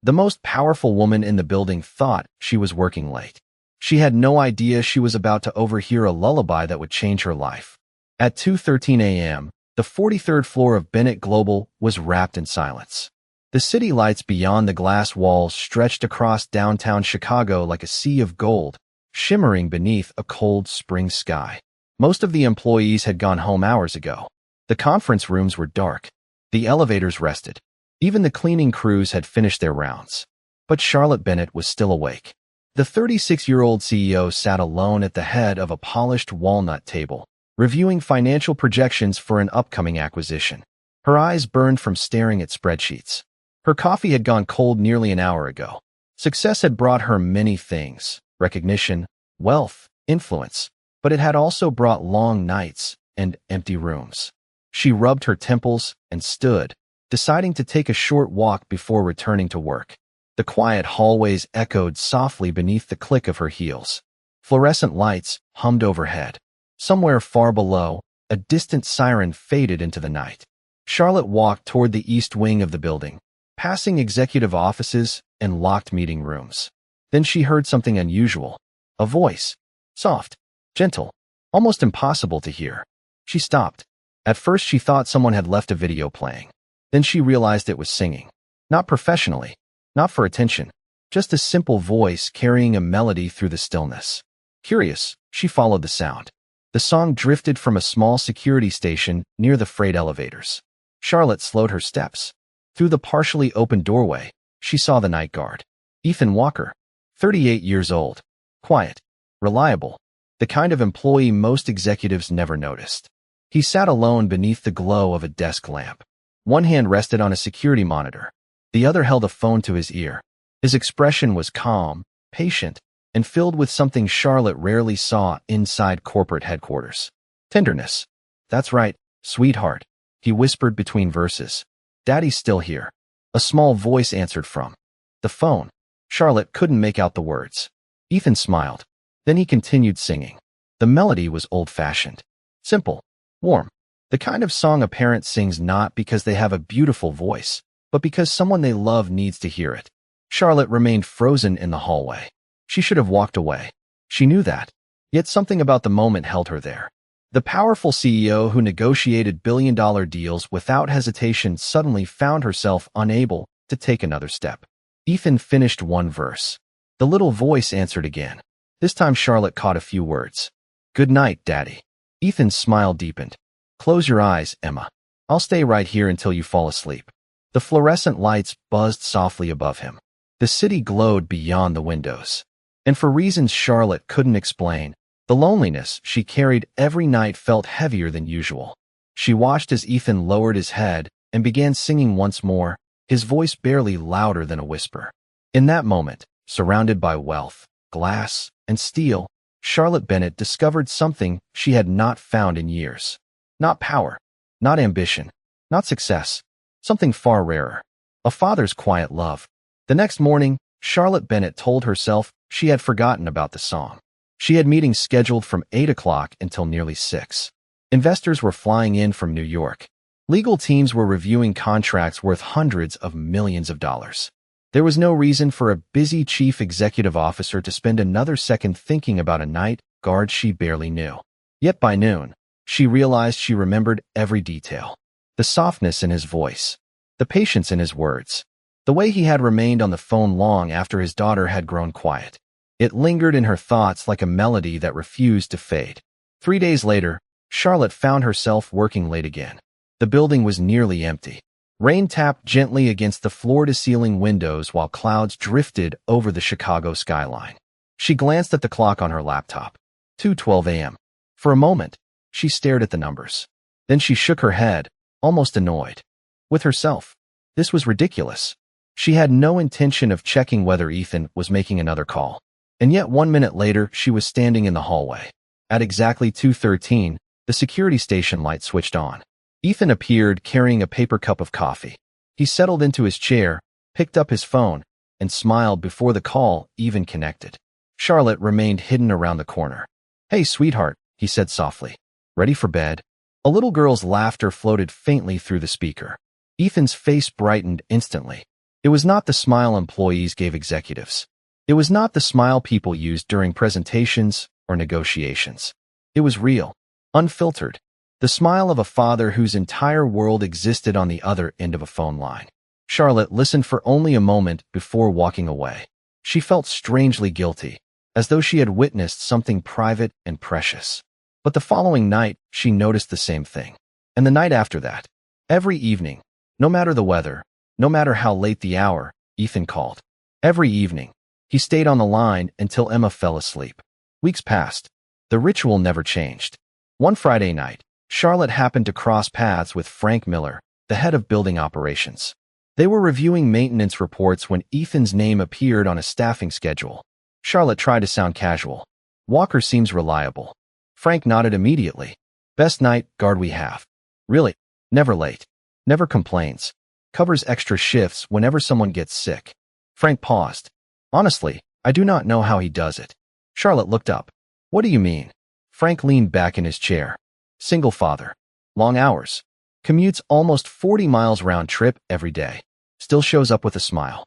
The most powerful woman in the building thought she was working late. She had no idea she was about to overhear a lullaby that would change her life. At 2:13 a.m., the 43rd floor of Bennett Global was wrapped in silence. The city lights beyond the glass walls stretched across downtown Chicago like a sea of gold, shimmering beneath a cold spring sky. Most of the employees had gone home hours ago. The conference rooms were dark. The elevators rested. Even the cleaning crews had finished their rounds. But Charlotte Bennett was still awake. The 36-year-old CEO sat alone at the head of a polished walnut table, reviewing financial projections for an upcoming acquisition. Her eyes burned from staring at spreadsheets. Her coffee had gone cold nearly an hour ago. Success had brought her many things: recognition, wealth, influence, but it had also brought long nights and empty rooms. She rubbed her temples and stood, deciding to take a short walk before returning to work. The quiet hallways echoed softly beneath the click of her heels. Fluorescent lights hummed overhead. Somewhere far below, a distant siren faded into the night. Charlotte walked toward the east wing of the building, passing executive offices and locked meeting rooms. Then she heard something unusual. A voice. Soft, gentle, almost impossible to hear. She stopped. At first she thought someone had left a video playing. Then she realized it was singing. Not professionally, not for attention, just a simple voice carrying a melody through the stillness. Curious, she followed the sound. The song drifted from a small security station near the freight elevators. Charlotte slowed her steps. Through the partially open doorway, she saw the night guard. Ethan Walker, 38 years old. Quiet, reliable, the kind of employee most executives never noticed. He sat alone beneath the glow of a desk lamp. One hand rested on a security monitor. The other held a phone to his ear. His expression was calm, patient, and filled with something Charlotte rarely saw inside corporate headquarters. Tenderness. That's right, sweetheart, he whispered between verses. Daddy's still here. A small voice answered from the phone. Charlotte couldn't make out the words. Ethan smiled. Then he continued singing. The melody was old-fashioned. Simple. Warm. The kind of song a parent sings not because they have a beautiful voice, but because someone they love needs to hear it. Charlotte remained frozen in the hallway. She should have walked away. She knew that. Yet something about the moment held her there. The powerful CEO who negotiated billion-dollar deals without hesitation suddenly found herself unable to take another step. Ethan finished one verse. The little voice answered again. This time Charlotte caught a few words. Good night, Daddy. Ethan's smile deepened. Close your eyes, Emma. I'll stay right here until you fall asleep. The fluorescent lights buzzed softly above him. The city glowed beyond the windows. And for reasons Charlotte couldn't explain, the loneliness she carried every night felt heavier than usual. She watched as Ethan lowered his head and began singing once more, his voice barely louder than a whisper. In that moment, surrounded by wealth, glass, and steel, Charlotte Bennett discovered something she had not found in years. Not power, not ambition, not success, something far rarer. A father's quiet love. The next morning, Charlotte Bennett told herself she had forgotten about the song. She had meetings scheduled from 8 o'clock until nearly 6. Investors were flying in from New York. Legal teams were reviewing contracts worth hundreds of millions of dollars. There was no reason for a busy chief executive officer to spend another second thinking about a night guard she barely knew. Yet by noon, she realized she remembered every detail. The softness in his voice, the patience in his words, the way he had remained on the phone long after his daughter had grown quiet. It lingered in her thoughts like a melody that refused to fade. 3 days later, Charlotte found herself working late again. The building was nearly empty. Rain tapped gently against the floor-to-ceiling windows while clouds drifted over the Chicago skyline. She glanced at the clock on her laptop. 2:12 a.m. For a moment, she stared at the numbers. Then she shook her head, almost annoyed. With herself. This was ridiculous. She had no intention of checking whether Ethan was making another call. And yet 1 minute later, she was standing in the hallway. At exactly 2:13, the security station light switched on. Ethan appeared carrying a paper cup of coffee. He settled into his chair, picked up his phone, and smiled before the call even connected. Charlotte remained hidden around the corner. Hey, sweetheart, he said softly. Ready for bed? A little girl's laughter floated faintly through the speaker. Ethan's face brightened instantly. It was not the smile employees gave executives. It was not the smile people used during presentations or negotiations. It was real, unfiltered, the smile of a father whose entire world existed on the other end of a phone line. Charlotte listened for only a moment before walking away. She felt strangely guilty, as though she had witnessed something private and precious. But the following night, she noticed the same thing. And the night after that. Every evening, no matter the weather, no matter how late the hour, Ethan called. Every evening, he stayed on the line until Emma fell asleep. Weeks passed. The ritual never changed. One Friday night, Charlotte happened to cross paths with Frank Miller, the head of building operations. They were reviewing maintenance reports when Ethan's name appeared on a staffing schedule. Charlotte tried to sound casual. Walker seems reliable. Frank nodded immediately. Best night guard we have. Really? Never late. Never complains. Covers extra shifts whenever someone gets sick. Frank paused. Honestly, I do not know how he does it. Charlotte looked up. What do you mean? Frank leaned back in his chair. Single father. Long hours. Commutes almost 40 miles round trip every day. Still shows up with a smile.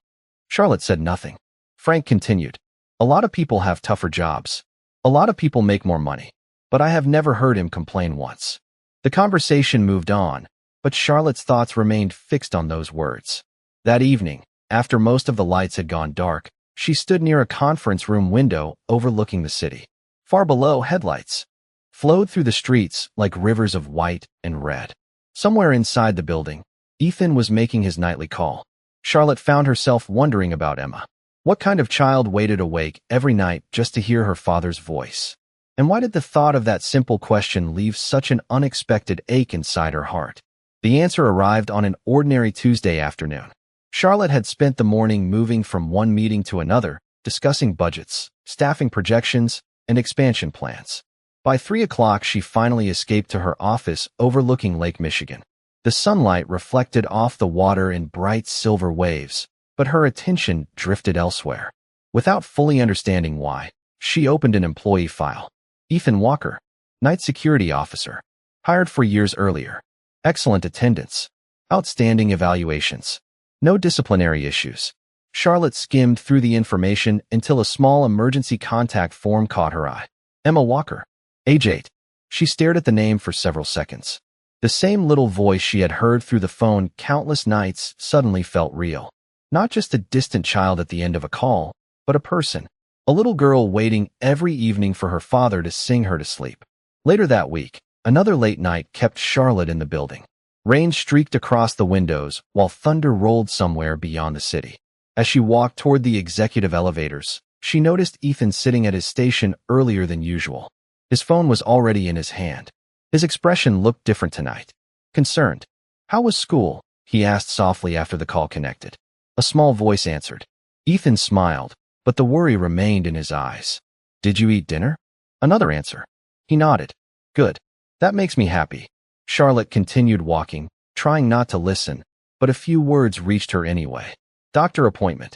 Charlotte said nothing. Frank continued. A lot of people have tougher jobs. A lot of people make more money. But I have never heard him complain once. The conversation moved on, but Charlotte's thoughts remained fixed on those words. That evening, after most of the lights had gone dark, she stood near a conference room window overlooking the city. Far below, headlights flowed through the streets like rivers of white and red. Somewhere inside the building, Ethan was making his nightly call. Charlotte found herself wondering about Emma. What kind of child waited awake every night just to hear her father's voice? And why did the thought of that simple question leave such an unexpected ache inside her heart? The answer arrived on an ordinary Tuesday afternoon. Charlotte had spent the morning moving from one meeting to another, discussing budgets, staffing projections, and expansion plans. By 3 o'clock, she finally escaped to her office overlooking Lake Michigan. The sunlight reflected off the water in bright silver waves, but her attention drifted elsewhere. Without fully understanding why, she opened an employee file. Ethan Walker, night security officer, hired 4 years earlier. Excellent attendance. Outstanding evaluations. No disciplinary issues. Charlotte skimmed through the information until a small emergency contact form caught her eye. Emma Walker, age 8. She stared at the name for several seconds. The same little voice she had heard through the phone countless nights suddenly felt real. Not just a distant child at the end of a call, but a person. A little girl waiting every evening for her father to sing her to sleep. Later that week, another late night kept Charlotte in the building. Rain streaked across the windows while thunder rolled somewhere beyond the city. As she walked toward the executive elevators, she noticed Ethan sitting at his station earlier than usual. His phone was already in his hand. His expression looked different tonight. Concerned. How was school? He asked softly after the call connected. A small voice answered. Ethan smiled, but the worry remained in his eyes. Did you eat dinner? Another answer. He nodded. Good. That makes me happy. Charlotte continued walking, trying not to listen, but a few words reached her anyway. Doctor appointment.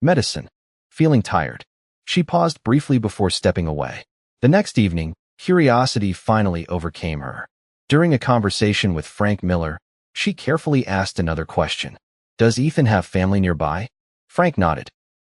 Medicine. Feeling tired. She paused briefly before stepping away. The next evening, curiosity finally overcame her. During a conversation with Frank Miller, she carefully asked another question. Does Ethan have family nearby? Frank nodded.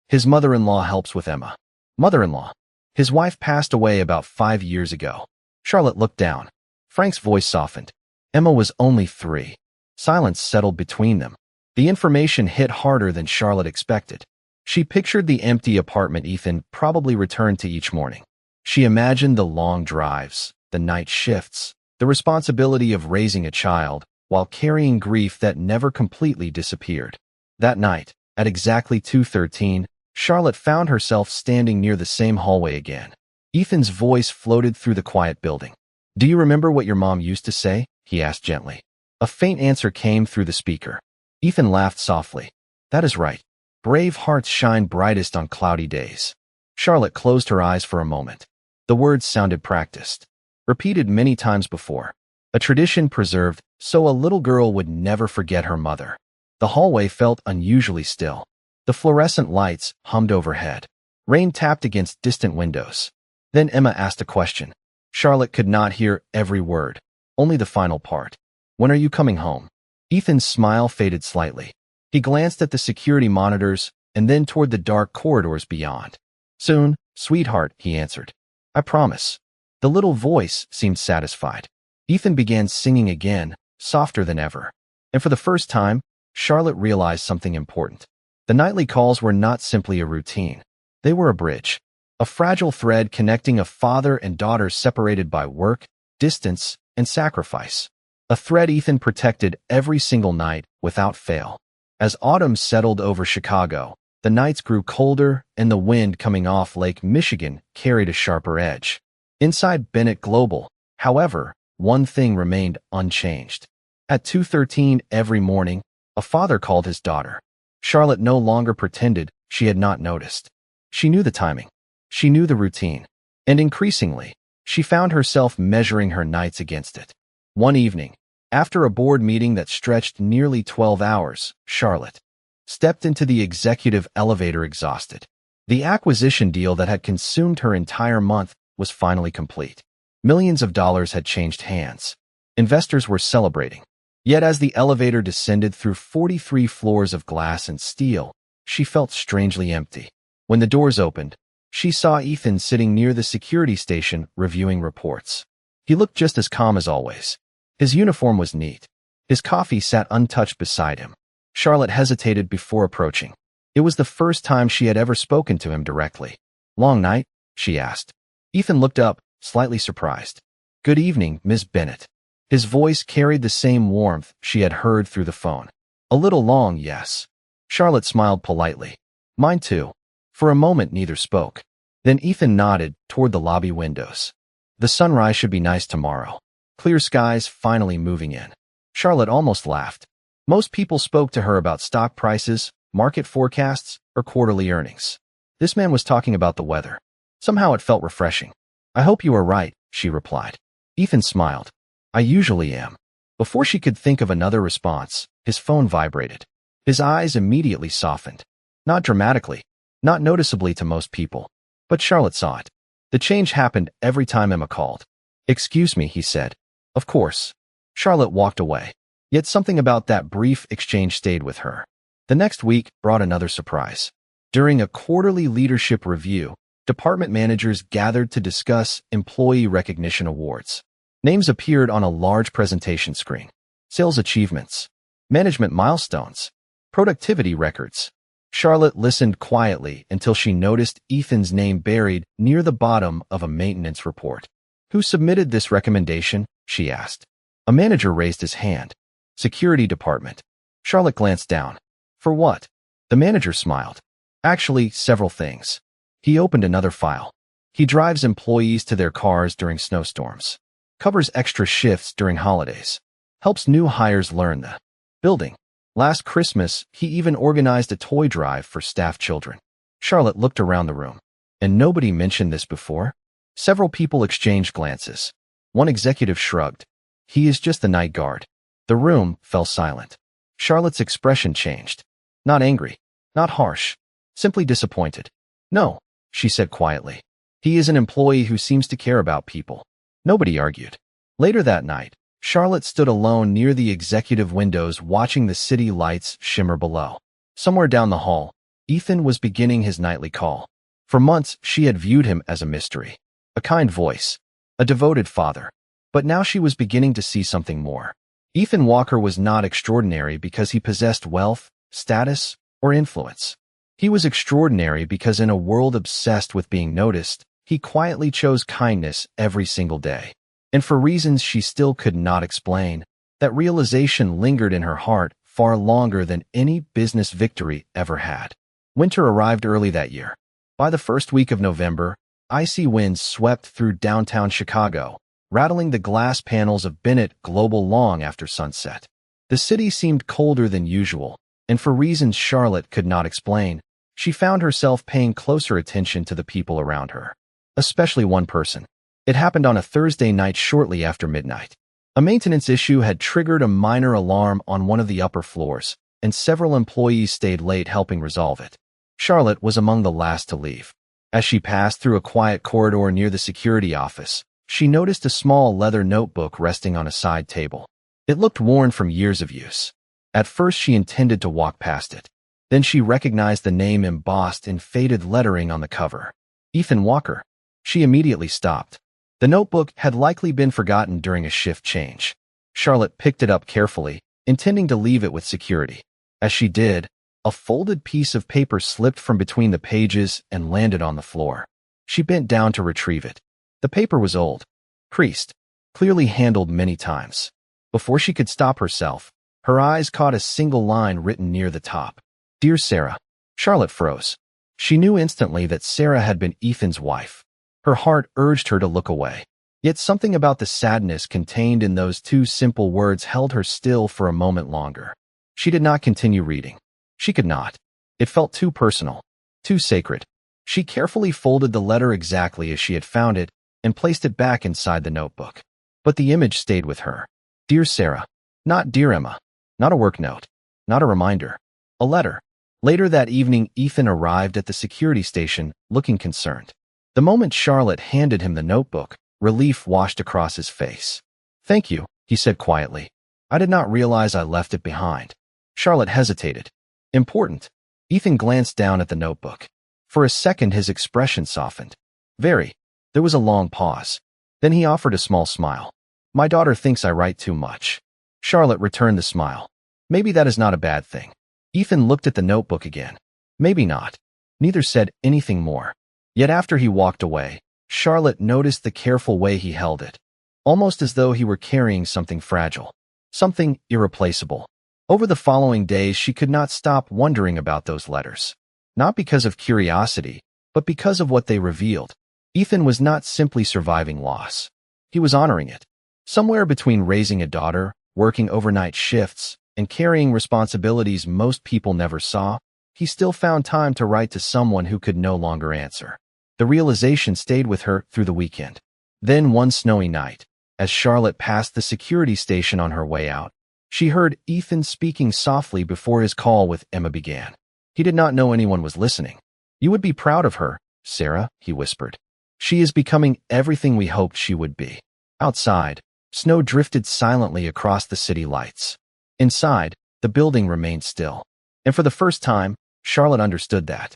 His mother-in-law helps with Emma. Mother-in-law. His wife passed away about 5 years ago. Charlotte looked down. Frank's voice softened. Emma was only 3. Silence settled between them. The information hit harder than Charlotte expected. She pictured the empty apartment Ethan probably returned to each morning. She imagined the long drives, the night shifts, the responsibility of raising a child while carrying grief that never completely disappeared. That night, at exactly 2:13, Charlotte found herself standing near the same hallway again. Ethan's voice floated through the quiet building. Do you remember what your mom used to say? He asked gently. A faint answer came through the speaker. Ethan laughed softly. That is right. Brave hearts shine brightest on cloudy days. Charlotte closed her eyes for a moment. The words sounded practiced, repeated many times before. A tradition preserved so a little girl would never forget her mother. The hallway felt unusually still. The fluorescent lights hummed overhead. Rain tapped against distant windows. Then Emma asked a question. Charlotte could not hear every word, only the final part. When are you coming home? Ethan's smile faded slightly. He glanced at the security monitors and then toward the dark corridors beyond. "Soon, sweetheart," he answered. "I promise." The little voice seemed satisfied. Ethan began singing again, softer than ever. And for the first time, Charlotte realized something important. The nightly calls were not simply a routine. They were a bridge, a fragile thread connecting a father and daughter separated by work, distance, and sacrifice. A thread Ethan protected every single night without fail. As autumn settled over Chicago, the nights grew colder and the wind coming off Lake Michigan carried a sharper edge. Inside Bennett Global, however, one thing remained unchanged. At 2:13 every morning, a father called his daughter. Charlotte no longer pretended she had not noticed. She knew the timing. She knew the routine. And increasingly, she found herself measuring her nights against it. One evening, after a board meeting that stretched nearly 12 hours, Charlotte stepped into the executive elevator exhausted. The acquisition deal that had consumed her entire month was finally complete. Millions of dollars had changed hands. Investors were celebrating. Yet as the elevator descended through 43 floors of glass and steel, she felt strangely empty. When the doors opened, she saw Ethan sitting near the security station reviewing reports. He looked just as calm as always. His uniform was neat. His coffee sat untouched beside him. Charlotte hesitated before approaching. It was the first time she had ever spoken to him directly. "Long night?" she asked. Ethan looked up, slightly surprised. "Good evening, Ms. Bennett." His voice carried the same warmth she had heard through the phone. "A little long, yes." Charlotte smiled politely. "Mine too." For a moment neither spoke. Then Ethan nodded toward the lobby windows. "The sunrise should be nice tomorrow. Clear skies finally moving in." Charlotte almost laughed. Most people spoke to her about stock prices, market forecasts, or quarterly earnings. This man was talking about the weather. Somehow it felt refreshing. "I hope you are right," she replied. Ethan smiled. "I usually am." Before she could think of another response, his phone vibrated. His eyes immediately softened. Not dramatically, not noticeably to most people, but Charlotte saw it. The change happened every time Emma called. "Excuse me," he said. "Of course." Charlotte walked away. Yet something about that brief exchange stayed with her. The next week brought another surprise. During a quarterly leadership review, department managers gathered to discuss employee recognition awards. Names appeared on a large presentation screen. Sales achievements, management milestones, productivity records. Charlotte listened quietly until she noticed Ethan's name buried near the bottom of a maintenance report. "Who submitted this recommendation?" she asked. A manager raised his hand. "Security department." Charlotte glanced down. "For what?" The manager smiled. "Actually, several things." He opened another file. "He drives employees to their cars during snowstorms. Covers extra shifts during holidays. Helps new hires learn the building. Last Christmas, he even organized a toy drive for staff children." Charlotte looked around the room. And nobody mentioned this before? Several people exchanged glances. One executive shrugged. "He is just the night guard." The room fell silent. Charlotte's expression changed. Not angry, not harsh, simply disappointed. "No," she said quietly. "He is an employee who seems to care about people." Nobody argued. Later that night, Charlotte stood alone near the executive windows watching the city lights shimmer below. Somewhere down the hall, Ethan was beginning his nightly call. For months, she had viewed him as a mystery. A kind voice. A devoted father. But now she was beginning to see something more. Ethan Walker was not extraordinary because he possessed wealth, status, or influence. He was extraordinary because in a world obsessed with being noticed, he quietly chose kindness every single day. And for reasons she still could not explain, that realization lingered in her heart far longer than any business victory ever had. Winter arrived early that year. By the first week of November, icy winds swept through downtown Chicago, rattling the glass panels of Bennett Global long after sunset. The city seemed colder than usual, and for reasons Charlotte could not explain, she found herself paying closer attention to the people around her. Especially one person. It happened on a Thursday night shortly after midnight. A maintenance issue had triggered a minor alarm on one of the upper floors, and several employees stayed late helping resolve it. Charlotte was among the last to leave. As she passed through a quiet corridor near the security office, she noticed a small leather notebook resting on a side table. It looked worn from years of use. At first she intended to walk past it. Then she recognized the name embossed in faded lettering on the cover. Ethan Walker. She immediately stopped. The notebook had likely been forgotten during a shift change. Charlotte picked it up carefully, intending to leave it with security. As she did, a folded piece of paper slipped from between the pages and landed on the floor. She bent down to retrieve it. The paper was old, creased, clearly handled many times. Before she could stop herself, her eyes caught a single line written near the top. Dear Sarah. Charlotte froze. She knew instantly that Sarah had been Ethan's wife. Her heart urged her to look away. Yet something about the sadness contained in those two simple words held her still for a moment longer. She did not continue reading. She could not. It felt too personal, too sacred. She carefully folded the letter exactly as she had found it and placed it back inside the notebook. But the image stayed with her. Dear Sarah. Not Dear Emma. Not a work note. Not a reminder. A letter. Later that evening, Ethan arrived at the security station, looking concerned. The moment Charlotte handed him the notebook, relief washed across his face. Thank you, he said quietly. I did not realize I left it behind. Charlotte hesitated. Important. Ethan glanced down at the notebook. For a second his expression softened. Very. There was a long pause. Then he offered a small smile. My daughter thinks I write too much. Charlotte returned the smile. Maybe that is not a bad thing. Ethan looked at the notebook again. Maybe not. Neither said anything more. Yet after he walked away, Charlotte noticed the careful way he held it, almost as though he were carrying something fragile, something irreplaceable. Over the following days, she could not stop wondering about those letters. Not because of curiosity, but because of what they revealed. Ethan was not simply surviving loss. He was honoring it. Somewhere between raising a daughter, working overnight shifts, and carrying responsibilities most people never saw, he still found time to write to someone who could no longer answer. The realization stayed with her through the weekend. Then one snowy night, as Charlotte passed the security station on her way out, she heard Ethan speaking softly before his call with Emma began. He did not know anyone was listening. You would be proud of her, Sarah, he whispered. She is becoming everything we hoped she would be. Outside, snow drifted silently across the city lights. Inside, the building remained still. And for the first time, Charlotte understood that.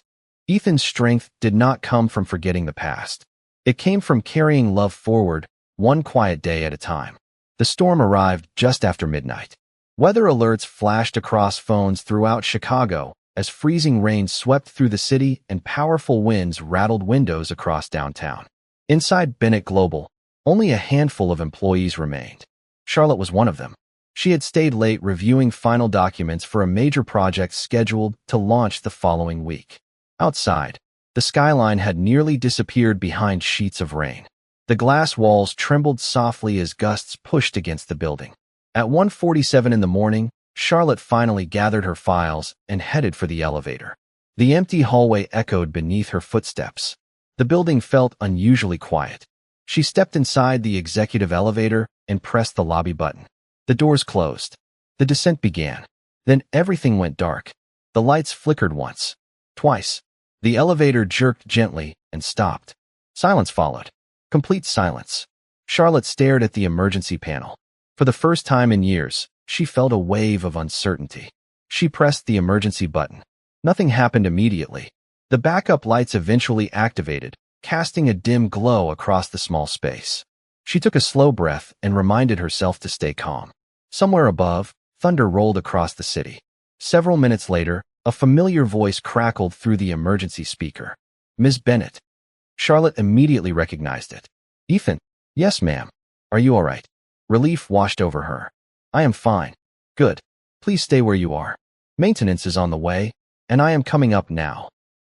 Ethan's strength did not come from forgetting the past. It came from carrying love forward, one quiet day at a time. The storm arrived just after midnight. Weather alerts flashed across phones throughout Chicago as freezing rain swept through the city and powerful winds rattled windows across downtown. Inside Bennett Global, only a handful of employees remained. Charlotte was one of them. She had stayed late reviewing final documents for a major project scheduled to launch the following week. Outside, the skyline had nearly disappeared behind sheets of rain. The glass walls trembled softly as gusts pushed against the building. At 1:47 in the morning, Charlotte finally gathered her files and headed for the elevator. The empty hallway echoed beneath her footsteps. The building felt unusually quiet. She stepped inside the executive elevator and pressed the lobby button. The doors closed. The descent began. Then everything went dark. The lights flickered once, twice. The elevator jerked gently and stopped. Silence followed. Complete silence. Charlotte stared at the emergency panel. For the first time in years, she felt a wave of uncertainty. She pressed the emergency button. Nothing happened immediately. The backup lights eventually activated, casting a dim glow across the small space. She took a slow breath and reminded herself to stay calm. Somewhere above, thunder rolled across the city. Several minutes later, a familiar voice crackled through the emergency speaker. Ms. Bennett. Charlotte immediately recognized it. Ethan. Yes, ma'am. Are you all right? Relief washed over her. I am fine. Good. Please stay where you are. Maintenance is on the way, and I am coming up now.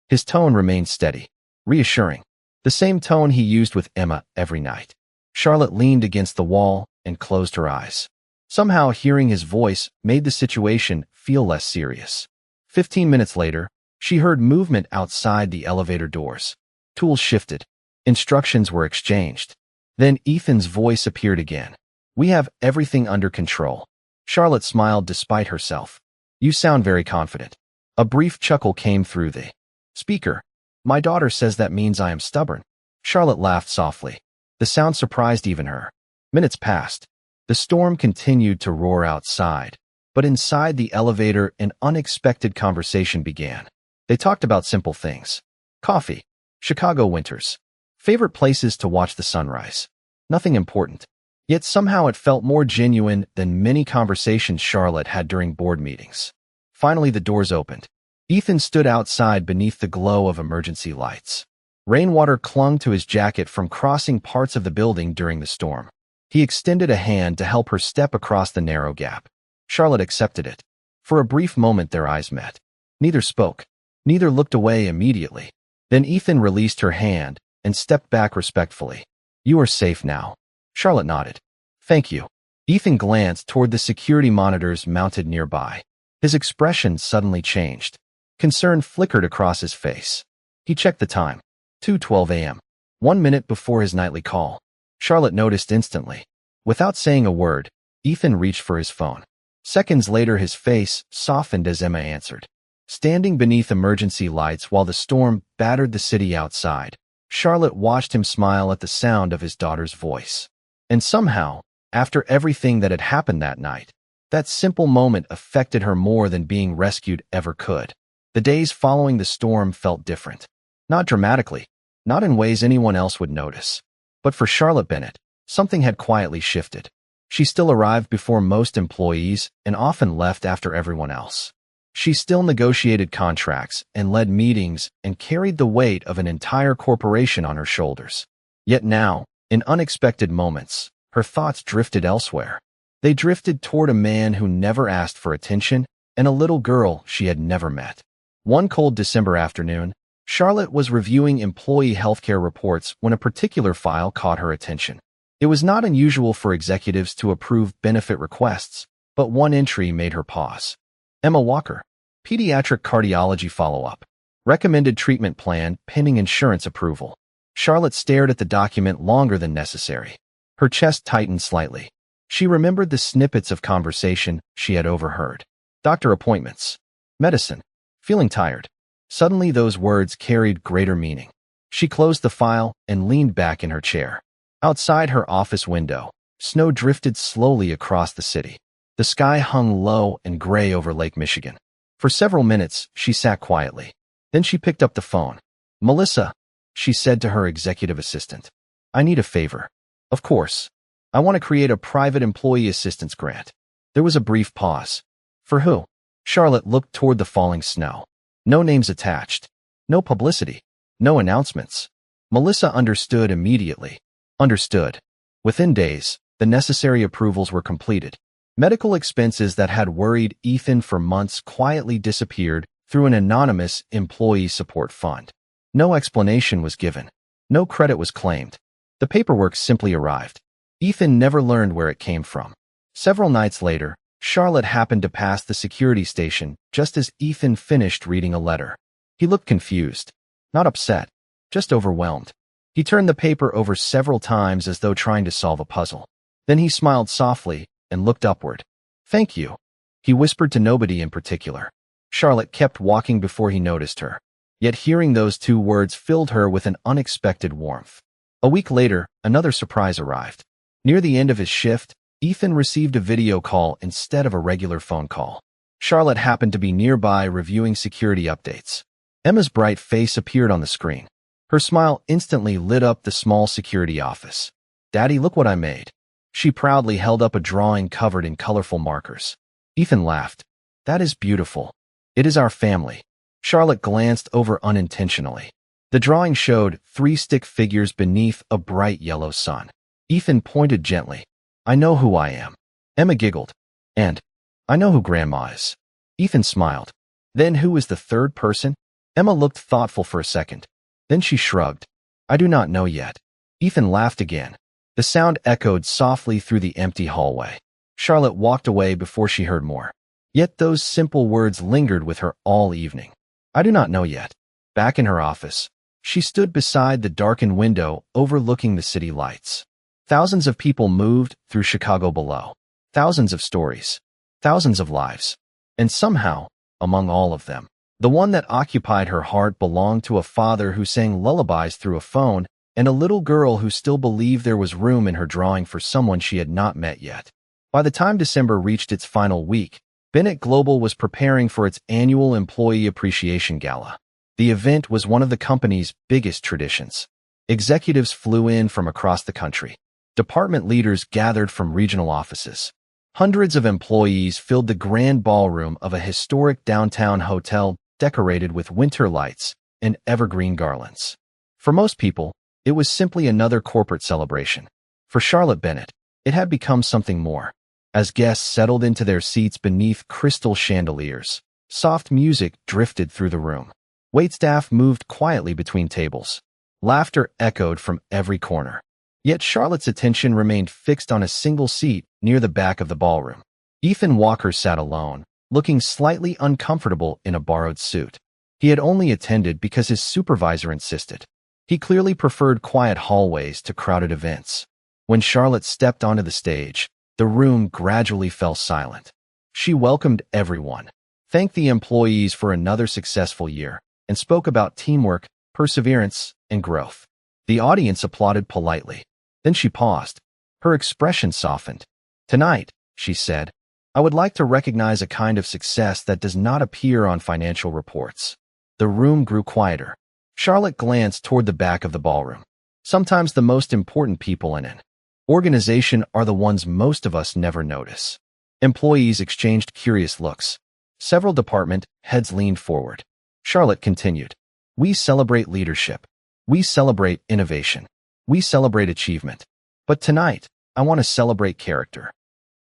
His tone remained steady, reassuring. The same tone he used with Emma every night. Charlotte leaned against the wall and closed her eyes. Somehow hearing his voice made the situation feel less serious. 15 minutes later, she heard movement outside the elevator doors. Tools shifted. Instructions were exchanged. Then Ethan's voice appeared again. We have everything under control. Charlotte smiled despite herself. You sound very confident. A brief chuckle came through the speaker. My daughter says that means I am stubborn. Charlotte laughed softly. The sound surprised even her. Minutes passed. The storm continued to roar outside. But inside the elevator, an unexpected conversation began. They talked about simple things. Coffee, Chicago winters, favorite places to watch the sunrise. Nothing important. Yet somehow it felt more genuine than many conversations Charlotte had during board meetings. Finally, the doors opened. Ethan stood outside beneath the glow of emergency lights. Rainwater clung to his jacket from crossing parts of the building during the storm. He extended a hand to help her step across the narrow gap. Charlotte accepted it. For a brief moment their eyes met. Neither spoke. Neither looked away immediately. Then Ethan released her hand and stepped back respectfully. "You are safe now." Charlotte nodded. "Thank you." Ethan glanced toward the security monitors mounted nearby. His expression suddenly changed. Concern flickered across his face. He checked the time. 2:12 a.m. 1 minute before his nightly call. Charlotte noticed instantly. Without saying a word, Ethan reached for his phone. Seconds later, his face softened as Emma answered. Standing beneath emergency lights while the storm battered the city outside, Charlotte watched him smile at the sound of his daughter's voice. And somehow, after everything that had happened that night, that simple moment affected her more than being rescued ever could. The days following the storm felt different. Not dramatically, not in ways anyone else would notice. But for Charlotte Bennett, something had quietly shifted. She still arrived before most employees and often left after everyone else. She still negotiated contracts and led meetings and carried the weight of an entire corporation on her shoulders. Yet now, in unexpected moments, her thoughts drifted elsewhere. They drifted toward a man who never asked for attention and a little girl she had never met. One cold December afternoon, Charlotte was reviewing employee healthcare reports when a particular file caught her attention. It was not unusual for executives to approve benefit requests, but one entry made her pause. Emma Walker, pediatric cardiology follow-up, recommended treatment plan pending insurance approval. Charlotte stared at the document longer than necessary. Her chest tightened slightly. She remembered the snippets of conversation she had overheard. Doctor appointments, medicine, feeling tired. Suddenly those words carried greater meaning. She closed the file and leaned back in her chair. Outside her office window, snow drifted slowly across the city. The sky hung low and gray over Lake Michigan. For several minutes, she sat quietly. Then she picked up the phone. "Melissa," she said to her executive assistant. "I need a favor." "Of course. I want to create a private employee assistance grant." There was a brief pause. "For who?" Charlotte looked toward the falling snow. No names attached. No publicity. No announcements. Melissa understood immediately. Understood. Within days, the necessary approvals were completed. Medical expenses that had worried Ethan for months quietly disappeared through an anonymous employee support fund. No explanation was given. No credit was claimed. The paperwork simply arrived. Ethan never learned where it came from. Several nights later, Charlotte happened to pass the security station just as Ethan finished reading a letter. He looked confused. Not upset. Just overwhelmed. He turned the paper over several times as though trying to solve a puzzle. Then he smiled softly and looked upward. "Thank you," he whispered to nobody in particular. Charlotte kept walking before he noticed her. Yet hearing those two words filled her with an unexpected warmth. A week later, another surprise arrived. Near the end of his shift, Ethan received a video call instead of a regular phone call. Charlotte happened to be nearby reviewing security updates. Emma's bright face appeared on the screen. Her smile instantly lit up the small security office. "Daddy, look what I made." She proudly held up a drawing covered in colorful markers. Ethan laughed. "That is beautiful. It is our family." Charlotte glanced over unintentionally. The drawing showed 3 stick figures beneath a bright yellow sun. Ethan pointed gently. "I know who I am." Emma giggled. "And I know who Grandma is." Ethan smiled. "Then who is the third person?" Emma looked thoughtful for a second. Then she shrugged. "I do not know yet." Ethan laughed again. The sound echoed softly through the empty hallway. Charlotte walked away before she heard more. Yet those simple words lingered with her all evening. "I do not know yet." Back in her office, she stood beside the darkened window overlooking the city lights. Thousands of people moved through Chicago below. Thousands of stories. Thousands of lives. And somehow, among all of them, the one that occupied her heart belonged to a father who sang lullabies through a phone and a little girl who still believed there was room in her drawing for someone she had not met yet. By the time December reached its final week, Bennett Global was preparing for its annual Employee Appreciation Gala. The event was one of the company's biggest traditions. Executives flew in from across the country. Department leaders gathered from regional offices. Hundreds of employees filled the grand ballroom of a historic downtown hotel decorated with winter lights and evergreen garlands. For most people, it was simply another corporate celebration. For Charlotte Bennett, it had become something more. As guests settled into their seats beneath crystal chandeliers, soft music drifted through the room. Waitstaff moved quietly between tables. Laughter echoed from every corner. Yet Charlotte's attention remained fixed on a single seat near the back of the ballroom. Ethan Walker sat alone, looking slightly uncomfortable in a borrowed suit. He had only attended because his supervisor insisted. He clearly preferred quiet hallways to crowded events. When Charlotte stepped onto the stage, the room gradually fell silent. She welcomed everyone, thanked the employees for another successful year, and spoke about teamwork, perseverance, and growth. The audience applauded politely. Then she paused. Her expression softened. "Tonight," she said, "I would like to recognize a kind of success that does not appear on financial reports." The room grew quieter. Charlotte glanced toward the back of the ballroom. Sometimes the most important people in an organization are the ones most of us never notice. Employees exchanged curious looks. Several department heads leaned forward. Charlotte continued, "We celebrate leadership. We celebrate innovation. We celebrate achievement. But tonight, I want to celebrate character."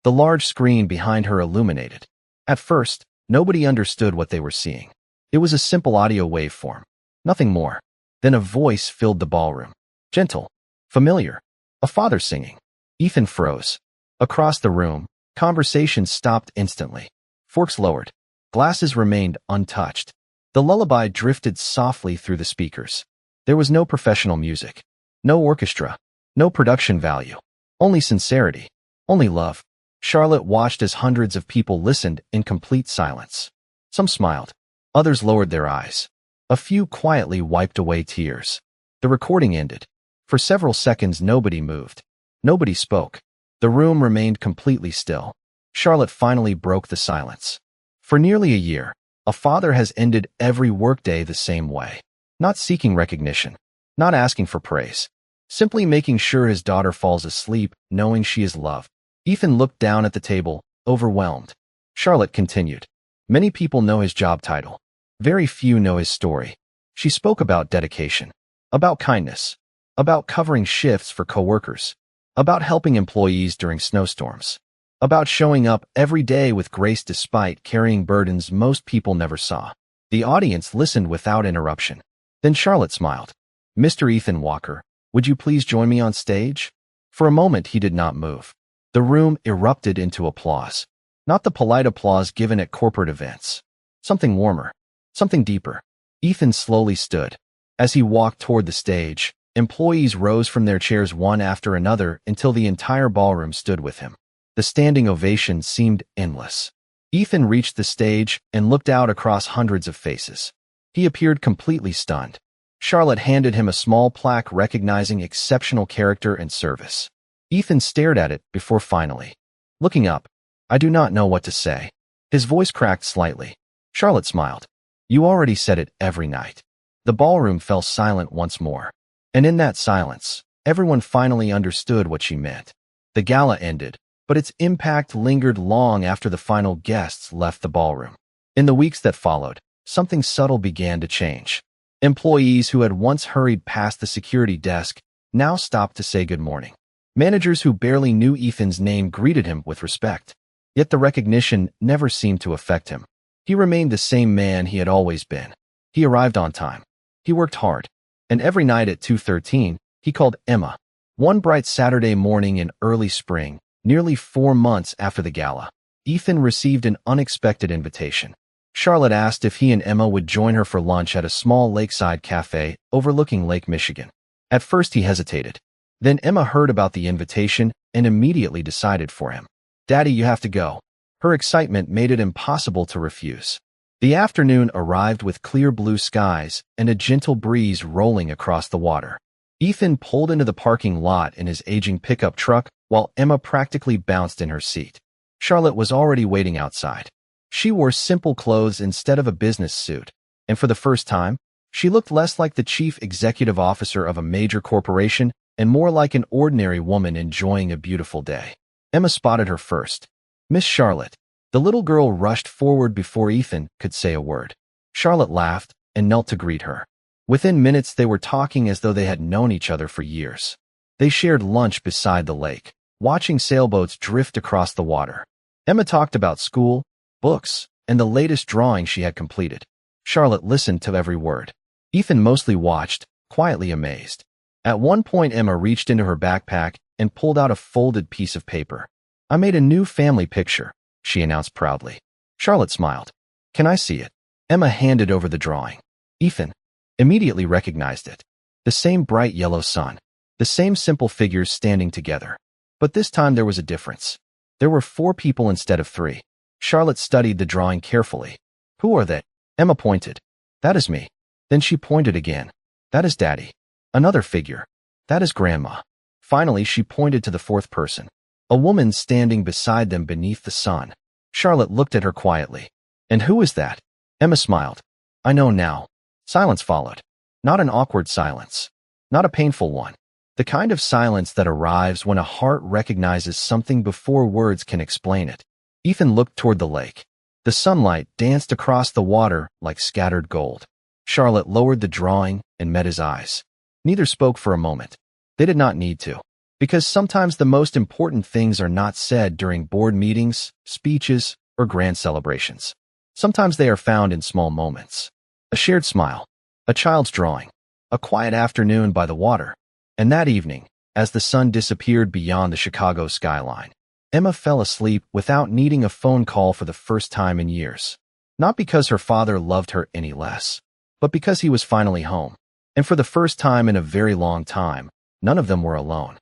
The large screen behind her illuminated. At first, nobody understood what they were seeing. It was a simple audio waveform. Nothing more. Then a voice filled the ballroom. Gentle. Familiar. A father singing. Ethan froze. Across the room, conversations stopped instantly. Forks lowered. Glasses remained untouched. The lullaby drifted softly through the speakers. There was no professional music. No orchestra. No production value. Only sincerity. Only love. Charlotte watched as hundreds of people listened in complete silence. Some smiled. Others lowered their eyes. A few quietly wiped away tears. The recording ended. For several seconds nobody moved. Nobody spoke. The room remained completely still. Charlotte finally broke the silence. For nearly a year, a father has ended every workday the same way. Not seeking recognition. Not asking for praise. Simply making sure his daughter falls asleep, knowing she is loved. Ethan looked down at the table, overwhelmed. Charlotte continued. Many people know his job title. Very few know his story. She spoke about dedication. About kindness. About covering shifts for coworkers. About helping employees during snowstorms. About showing up every day with grace despite carrying burdens most people never saw. The audience listened without interruption. Then Charlotte smiled. "Mr. Ethan Walker, would you please join me on stage?" For a moment he did not move. The room erupted into applause. Not the polite applause given at corporate events. Something warmer. Something deeper. Ethan slowly stood. As he walked toward the stage, employees rose from their chairs one after another until the entire ballroom stood with him. The standing ovation seemed endless. Ethan reached the stage and looked out across hundreds of faces. He appeared completely stunned. Charlotte handed him a small plaque recognizing exceptional character and service. Ethan stared at it before finally looking up. "I do not know what to say." His voice cracked slightly. Charlotte smiled. "You already said it every night." The ballroom fell silent once more. And in that silence, everyone finally understood what she meant. The gala ended, but its impact lingered long after the final guests left the ballroom. In the weeks that followed, something subtle began to change. Employees who had once hurried past the security desk now stopped to say good morning. Managers who barely knew Ethan's name greeted him with respect. Yet the recognition never seemed to affect him. He remained the same man he had always been. He arrived on time. He worked hard. And every night at 2:13, he called Emma. One bright Saturday morning in early spring, nearly 4 months after the gala, Ethan received an unexpected invitation. Charlotte asked if he and Emma would join her for lunch at a small lakeside cafe overlooking Lake Michigan. At first he hesitated. Then Emma heard about the invitation and immediately decided for him. "Daddy, you have to go." Her excitement made it impossible to refuse. The afternoon arrived with clear blue skies and a gentle breeze rolling across the water. Ethan pulled into the parking lot in his aging pickup truck while Emma practically bounced in her seat. Charlotte was already waiting outside. She wore simple clothes instead of a business suit, and for the first time, she looked less like the chief executive officer of a major corporation and more like an ordinary woman enjoying a beautiful day. Emma spotted her first. "Miss Charlotte." The little girl rushed forward before Ethan could say a word. Charlotte laughed and knelt to greet her. Within minutes, they were talking as though they had known each other for years. They shared lunch beside the lake, watching sailboats drift across the water. Emma talked about school, books, and the latest drawing she had completed. Charlotte listened to every word. Ethan mostly watched, quietly amazed. At one point, Emma reached into her backpack and pulled out a folded piece of paper. "I made a new family picture," she announced proudly. Charlotte smiled. "Can I see it?" Emma handed over the drawing. Ethan immediately recognized it. The same bright yellow sun. The same simple figures standing together. But this time there was a difference. There were 4 people instead of 3. Charlotte studied the drawing carefully. "Who are they?" Emma pointed. "That is me." Then she pointed again. "That is Daddy." Another figure. "That is Grandma." Finally, she pointed to the 4th person. A woman standing beside them beneath the sun. Charlotte looked at her quietly. "And who is that?" Emma smiled. "I know now." Silence followed. Not an awkward silence. Not a painful one. The kind of silence that arrives when a heart recognizes something before words can explain it. Ethan looked toward the lake. The sunlight danced across the water like scattered gold. Charlotte lowered the drawing and met his eyes. Neither spoke for a moment. They did not need to. Because sometimes the most important things are not said during board meetings, speeches, or grand celebrations. Sometimes they are found in small moments. A shared smile. A child's drawing. A quiet afternoon by the water. And that evening, as the sun disappeared beyond the Chicago skyline, Emma fell asleep without needing a phone call for the first time in years. Not because her father loved her any less, but because he was finally home. And for the first time in a very long time, none of them were alone.